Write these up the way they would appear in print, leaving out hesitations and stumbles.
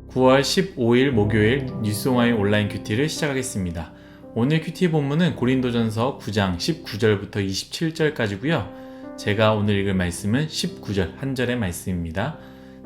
(9월 15일) 목요일 뉴스공화의 온라인 큐티를 시작하겠습니다. 오늘 큐티 본문은 고린도전서 9장 19절부터 27절까지고요. 제가 오늘 읽을 말씀은 19절 한 절의 말씀입니다.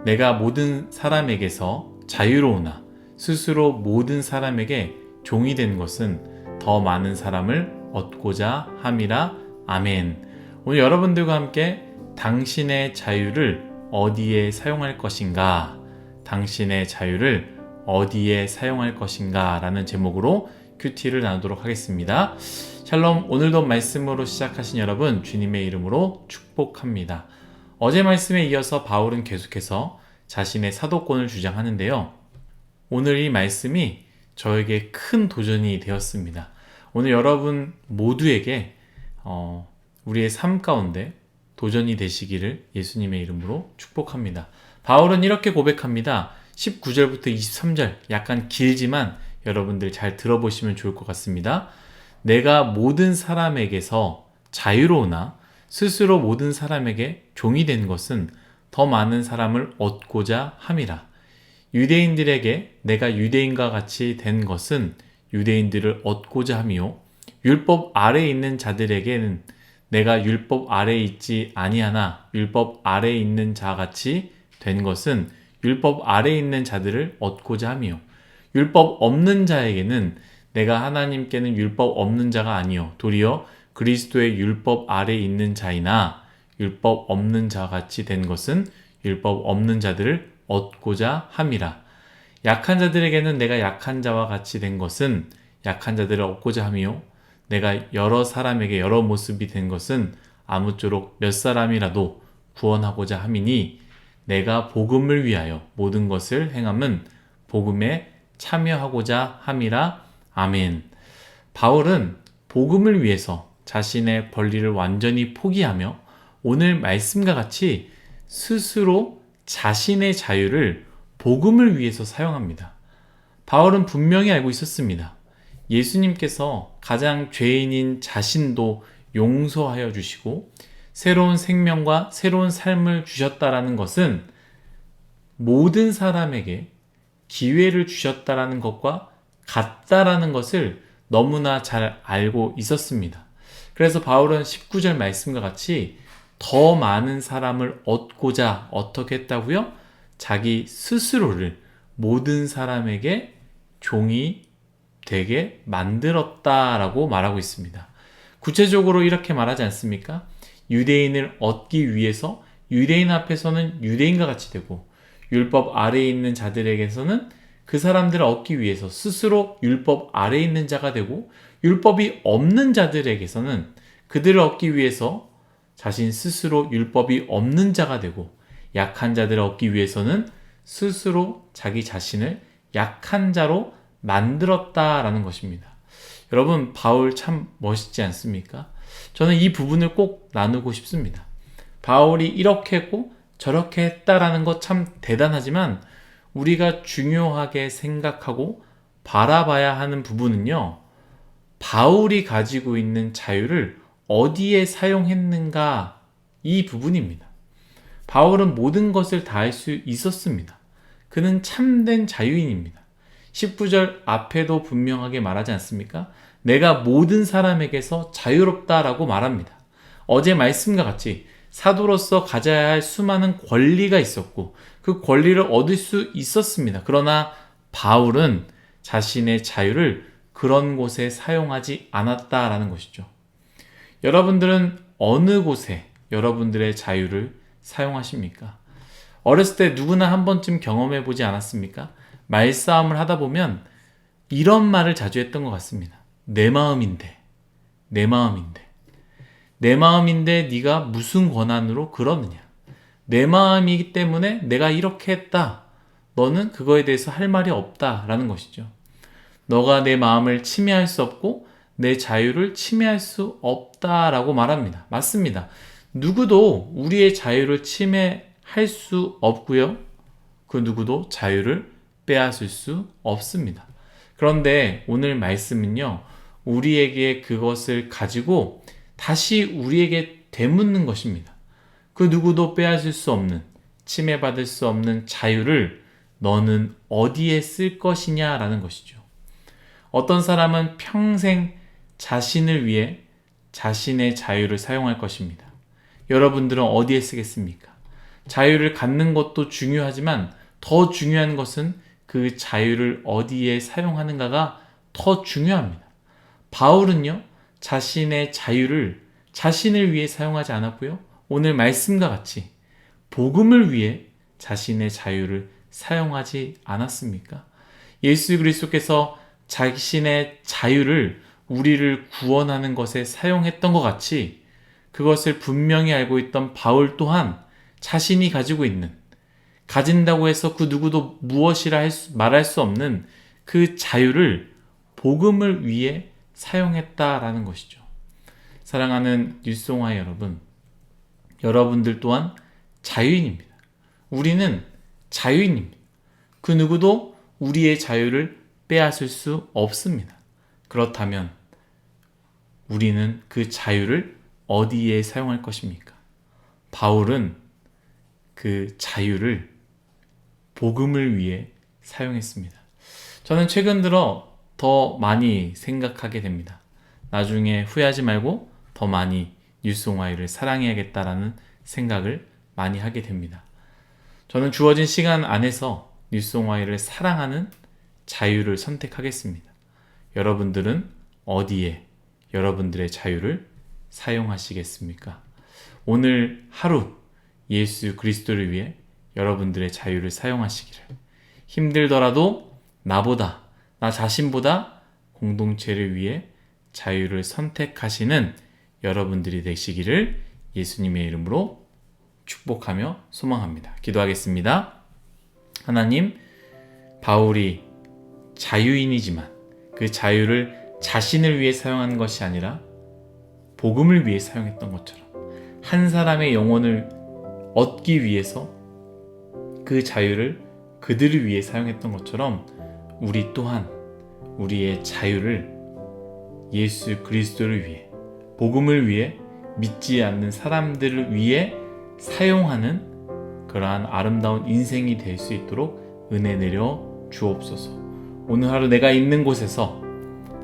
내가 모든 사람에게서 자유로우나 스스로 모든 사람에게 종이 된 것은 더 많은 사람을 얻고자 함이라. 아멘. 오늘 여러분들과 함께 당신의 자유를 어디에 사용할 것인가? 당신의 자유를 어디에 사용할 것인가? 라는 제목으로 큐티를 나누도록 하겠습니다. 샬롬, 오늘도 말씀으로 시작하신 여러분 주님의 이름으로 축복합니다. 어제 말씀에 이어서 바울은 계속해서 자신의 사도권을 주장하는데요. 오늘 이 말씀이 저에게 큰 도전이 되었습니다. 오늘 여러분 모두에게 우리의 삶 가운데 도전이 되시기를 예수님의 이름으로 축복합니다. 바울은 이렇게 고백합니다. 19절부터 23절, 약간 길지만 여러분들 잘 들어보시면 좋을 것 같습니다. 내가 모든 사람에게서 자유로우나 스스로 모든 사람에게 종이 된 것은 더 많은 사람을 얻고자 함이라. 유대인들에게 내가 유대인과 같이 된 것은 유대인들을 얻고자 함이요, 율법 아래에 있는 자들에게는 내가 율법 아래에 있지 아니하나 율법 아래에 있는 자같이 된 것은 율법 아래에 있는 자들을 얻고자 함이요, 율법 없는 자에게는 내가 하나님께는 율법 없는 자가 아니요 도리어 그리스도의 율법 아래에 있는 자이나 율법 없는 자같이 된 것은 율법 없는 자들을 얻고자 함이라. 약한 자들에게는 내가 약한 자와 같이 된 것은 약한 자들을 얻고자 함이요, 내가 여러 사람에게 여러 모습이 된 것은 아무쪼록 몇 사람이라도 구원하고자 함이니 내가 복음을 위하여 모든 것을 행함은 복음에 참여하고자 함이라. 아멘. 바울은 복음을 위해서 자신의 권리를 완전히 포기하며 오늘 말씀과 같이 스스로 자신의 자유를 복음을 위해서 사용합니다. 바울은 분명히 알고 있었습니다. 예수님께서 가장 죄인인 자신도 용서하여 주시고 새로운 생명과 새로운 삶을 주셨다라는 것은 모든 사람에게 기회를 주셨다라는 것과 같다라는 것을 너무나 잘 알고 있었습니다. 그래서 바울은 19절 말씀과 같이 더 많은 사람을 얻고자 어떻게 했다고요? 자기 스스로를 모든 사람에게 종이 되게 만들었다라고 말하고 있습니다. 구체적으로 이렇게 말하지 않습니까? 유대인을 얻기 위해서 유대인 앞에서는 유대인과 같이 되고 율법 아래에 있는 자들에게서는 그 사람들을 얻기 위해서 스스로 율법 아래에 있는 자가 되고 율법이 없는 자들에게서는 그들을 얻기 위해서 자신 스스로 율법이 없는 자가 되고 약한 자들을 얻기 위해서는 스스로 자기 자신을 약한 자로 만들었다라는 것입니다. 여러분, 바울 참 멋있지 않습니까? 저는 이 부분을 꼭 나누고 싶습니다. 바울이 이렇게 했고 저렇게 했다라는 것 참 대단하지만 우리가 중요하게 생각하고 바라봐야 하는 부분은요, 바울이 가지고 있는 자유를 어디에 사용했는가, 이 부분입니다. 바울은 모든 것을 다 할 수 있었습니다. 그는 참된 자유인입니다. 19절 앞에도 분명하게 말하지 않습니까? 내가 모든 사람에게서 자유롭다라고 말합니다. 어제 말씀과 같이 사도로서 가져야 할 수많은 권리가 있었고 그 권리를 얻을 수 있었습니다. 그러나 바울은 자신의 자유를 그런 곳에 사용하지 않았다라는 것이죠. 여러분들은 어느 곳에 여러분들의 자유를 사용하십니까? 어렸을 때 누구나 한 번쯤 경험해 보지 않았습니까? 말싸움을 하다 보면 이런 말을 자주 했던 것 같습니다. 내 마음인데 네가 무슨 권한으로 그러느냐? 내 마음이기 때문에 내가 이렇게 했다. 너는 그거에 대해서 할 말이 없다라는 것이죠. 너가 내 마음을 침해할 수 없고 내 자유를 침해할 수 없다라고 말합니다. 맞습니다. 누구도 우리의 자유를 침해할 수 없고요. 그 누구도 자유를 빼앗을 수 없습니다. 그런데 오늘 말씀은요, 우리에게 그것을 가지고 다시 우리에게 되묻는 것입니다. 그 누구도 빼앗을 수 없는, 침해받을 수 없는 자유를 너는 어디에 쓸 것이냐라는 것이죠. 어떤 사람은 평생 자신을 위해 자신의 자유를 사용할 것입니다. 여러분들은 어디에 쓰겠습니까? 자유를 갖는 것도 중요하지만 더 중요한 것은 그 자유를 어디에 사용하는가가 더 중요합니다. 바울은요, 자신의 자유를 자신을 위해 사용하지 않았고요. 오늘 말씀과 같이 복음을 위해 자신의 자유를 사용하지 않았습니까? 예수 그리스도께서 자신의 자유를 우리를 구원하는 것에 사용했던 것 같이 그것을 분명히 알고 있던 바울 또한 자신이 가지고 있는, 가진다고 해서 그 누구도 무엇이라 말할 수 없는 그 자유를 복음을 위해 사용했다라는 것이죠. 사랑하는 뉴스송화 여러분, 여러분들 또한 자유인입니다. 우리는 자유인입니다. 그 누구도 우리의 자유를 빼앗을 수 없습니다. 그렇다면 우리는 그 자유를 어디에 사용할 것입니까? 바울은 그 자유를 복음을 위해 사용했습니다. 저는 최근 들어 더 많이 생각하게 됩니다. 나중에 후회하지 말고 더 많이 뉴스송화를 사랑해야겠다라는 생각을 많이 하게 됩니다. 저는 주어진 시간 안에서 뉴스송화를 사랑하는 자유를 선택하겠습니다. 여러분들은 어디에 여러분들의 자유를 사용하시겠습니까? 오늘 하루 예수 그리스도를 위해 여러분들의 자유를 사용하시기를, 힘들더라도 나보다, 나 자신보다 공동체를 위해 자유를 선택하시는 여러분들이 되시기를 예수님의 이름으로 축복하며 소망합니다. 기도하겠습니다. 하나님, 바울이 자유인이지만 그 자유를 자신을 위해 사용한 것이 아니라 복음을 위해 사용했던 것처럼 한 사람의 영혼을 얻기 위해서 그 자유를 그들을 위해 사용했던 것처럼 우리 또한 우리의 자유를 예수 그리스도를 위해, 복음을 위해, 믿지 않는 사람들을 위해 사용하는 그러한 아름다운 인생이 될 수 있도록 은혜 내려 주옵소서. 오늘 하루 내가 있는 곳에서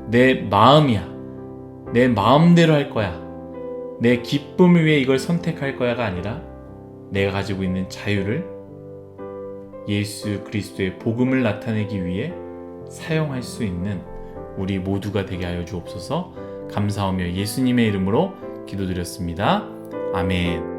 내 마음이야, 내 마음대로 할 거야, 내 기쁨을 위해 이걸 선택할 거야가 아니라 내가 가지고 있는 자유를 예수 그리스도의 복음을 나타내기 위해 사용할 수 있는 우리 모두가 되게 하여 주옵소서. 감사하며 예수님의 이름으로 기도드렸습니다. 아멘.